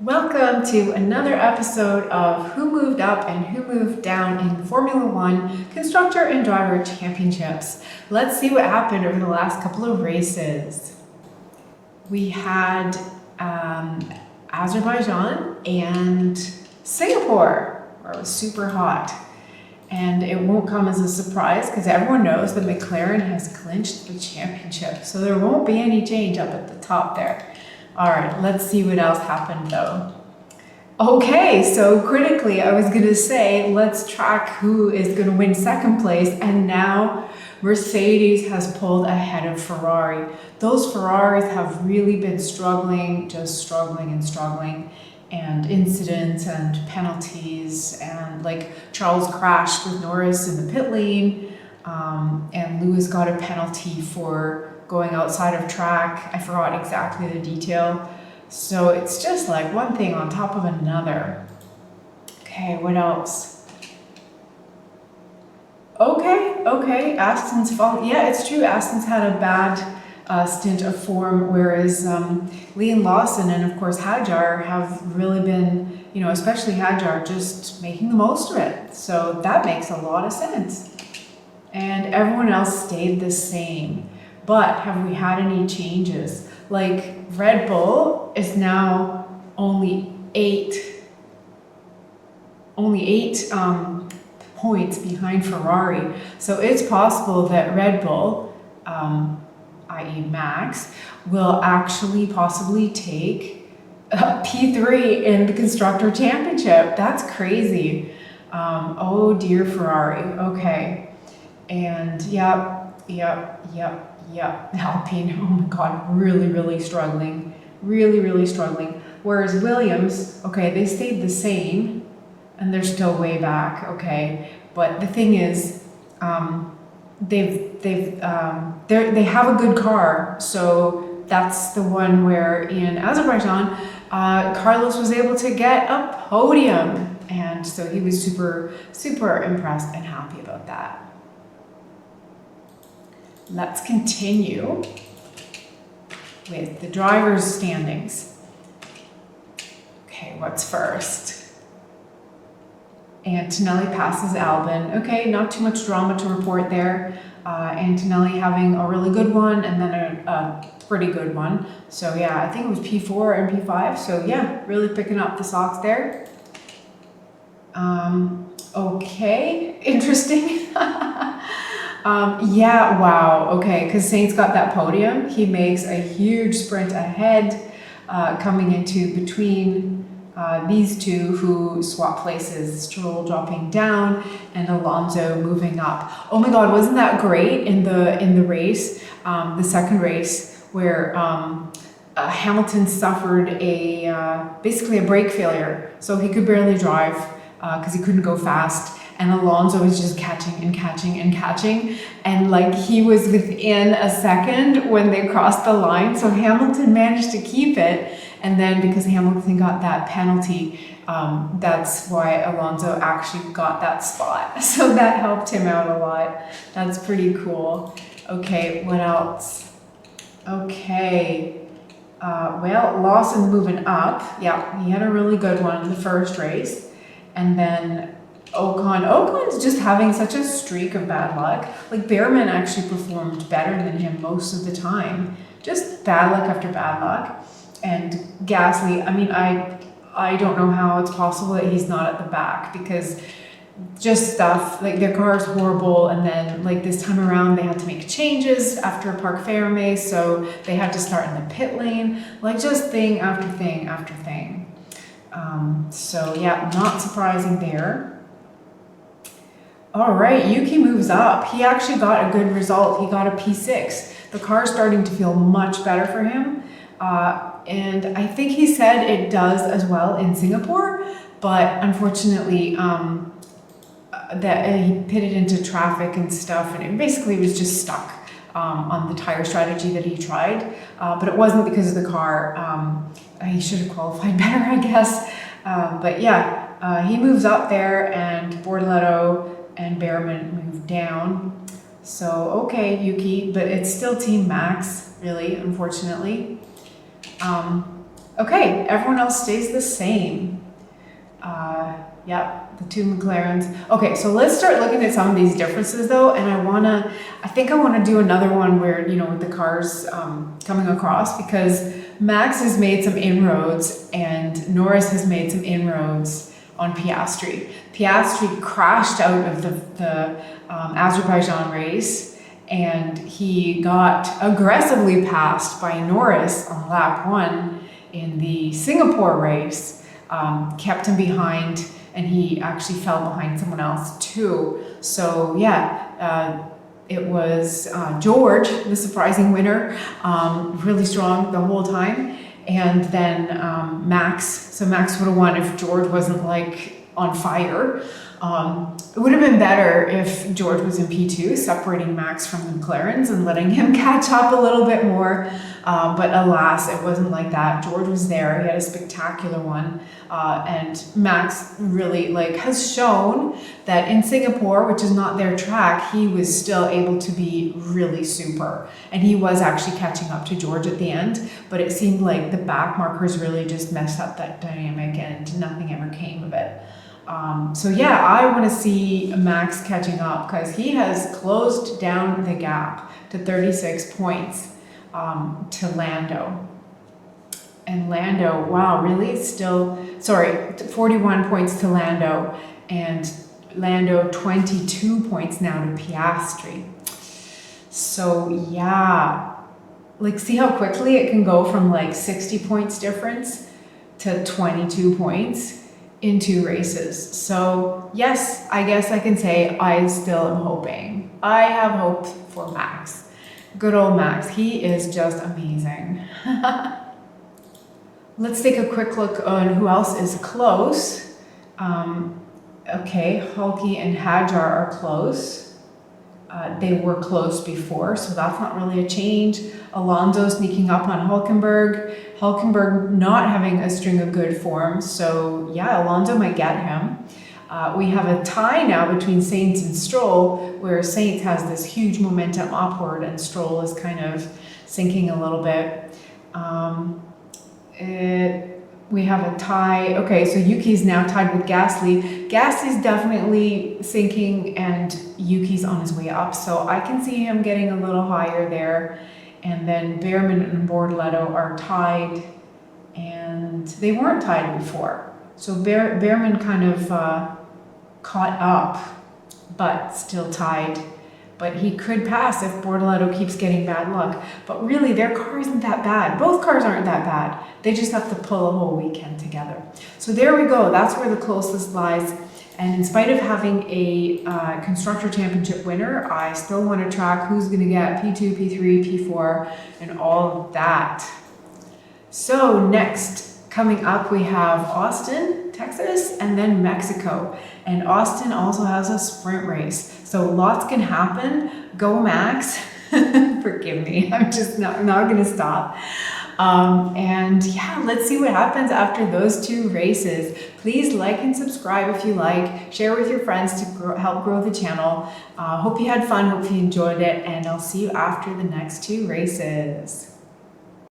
Welcome to another episode of Who Moved Up and Who Moved Down in the Formula One Constructor and Driver Championships. Let's see what happened over the last couple of races. We had Azerbaijan and Singapore, where it was super hot. And it won't come as a surprise because everyone knows that McLaren has clinched the championship. So there won't be any change up at the top there. All right, let's see what else happened though. Okay, so critically, I was gonna say, let's track who is gonna win second place, and now Mercedes has pulled ahead of Ferrari. Those Ferraris have really been struggling, just struggling and struggling, and incidents and penalties, and like Charles crashed with Norris in the pit lane, and Lewis got a penalty for going outside of track. I forgot exactly the detail. So it's just like one thing on top of another. Okay, what else? Okay, Aston's fault. Yeah, it's true. Aston's had a bad stint of form, whereas Liam Lawson and of course Hadjar have really been, especially Hadjar, just making the most of it. So that makes a lot of sense. And everyone else stayed the same. But have we had any changes? Like Red Bull is now only eight points behind Ferrari. So it's possible that Red Bull, i.e. Max, will actually possibly take P3 in the Constructor Championship. That's crazy. Oh dear, Ferrari. Okay. And yep. Alpine, oh my God, really struggling. Really struggling. Whereas Williams, okay, they stayed the same and they're still way back, okay. But the thing is, they have a good car. So that's the one where in Azerbaijan, Carlos was able to get a podium. And so he was super impressed and happy about that. Let's continue with the drivers' standings. Okay, what's first? Antonelli passes Albon. Okay, not too much drama to report there. Antonelli having a really good one and then a pretty good one. So yeah, I think it was P4 and P5. So yeah, really picking up the socks there. Okay, interesting. Yeah, wow, okay, because Sainz got that podium. He makes a huge sprint ahead, coming into between these two who swap places, Stroll dropping down and Alonso moving up. Oh my God, wasn't that great in the race, the second race, where Hamilton suffered basically a brake failure, so he could barely drive because he couldn't go fast. And Alonso was just catching, and like he was within a second when they crossed the line. So Hamilton managed to keep it, and then because Hamilton got that penalty, that's why Alonso actually got that spot. So that helped him out a lot. That's pretty cool. Okay, what else? Okay, well, Lawson's moving up. Yeah, he had a really good one in the first race, and then Ocon's just having such a streak of bad luck. Like Behrman actually performed better than him most of the time. Just bad luck after bad luck. And Gasly, I mean, I don't know how it's possible that he's not at the back, because just stuff, like their car is horrible, and then like this time around they had to make changes after Parc Fermé, so they had to start in the pit lane, like just thing after thing after thing. So yeah, not surprising there. All right, Yuki moves up. He actually got a good result. He got a P6. The car's starting to feel much better for him. And I think he said it does as well in Singapore, but unfortunately, that he pitted into traffic and stuff, and it basically was just stuck on the tire strategy that he tried. But it wasn't because of the car. He should have qualified better, I guess. But yeah, he moves up there, and Bortoleto and Behrman moved down. So okay, Yuki, but it's still Team Max, really, unfortunately. Okay, everyone else stays the same. Yep, the two McLarens. Okay, so let's start looking at some of these differences though, and I think I wanna do another one where, with the cars coming across, because Max has made some inroads and Norris has made some inroads on Piastri. Piastri crashed out of the Azerbaijan race, and he got aggressively passed by Norris on lap 1 in the Singapore race, kept him behind, and he actually fell behind someone else too. So yeah, it was George, the surprising winner, really strong the whole time. And then Max, so Max would have won if George wasn't like on fire. It would have been better if George was in P2, separating Max from the McLarens and letting him catch up a little bit more. But alas, it wasn't like that. George was there. He had a spectacular one. And Max really has shown that in Singapore, which is not their track, he was still able to be really super. And he was actually catching up to George at the end, but it seemed like the back markers really just messed up that dynamic and nothing ever came of it. So yeah, I want to see Max catching up because he has closed down the gap to 36 points to Lando. And Lando, wow, really still, 41 points to Lando, and Lando 22 points now to Piastri. So yeah, see how quickly it can go from 60 points difference to 22 points in 2 races. So yes, I guess I can say I still am hoping. I have hope for Max. Good old Max. He is just amazing. Let's take a quick look on who else is close. Okay, Hulky and Hajar are close. They were close before, so that's not really a change. Alonso sneaking up on Hulkenberg. Hulkenberg not having a string of good forms, so yeah, Alonso might get him. We have a tie now between Sainz and Stroll, where Sainz has this huge momentum upward and Stroll is kind of sinking a little bit. We have a tie. Okay, so Yuki's now tied with Gasly. Gasly's definitely sinking and Yuki's on his way up, so I can see him getting a little higher there. And then Behrman and Bortoleto are tied, and they weren't tied before. So Behrman kind of caught up, but still tied. But he could pass if Bortoleto keeps getting bad luck. But really, their car isn't that bad. Both cars aren't that bad. They just have to pull a whole weekend together. So there we go. That's where the closest lies. And in spite of having a Constructor Championship winner, I still want to track who's going to get P2, P3, P4, and all of that. So next, coming up, we have Austin, Texas, and then Mexico. And Austin also has a sprint race. So lots can happen. Go Max. Forgive me. I'm just not going to stop. And yeah, let's see what happens after those 2 races. Please like and subscribe if you like. Share with your friends to help grow the channel. Hope you had fun. Hope you enjoyed it. And I'll see you after the next 2 races.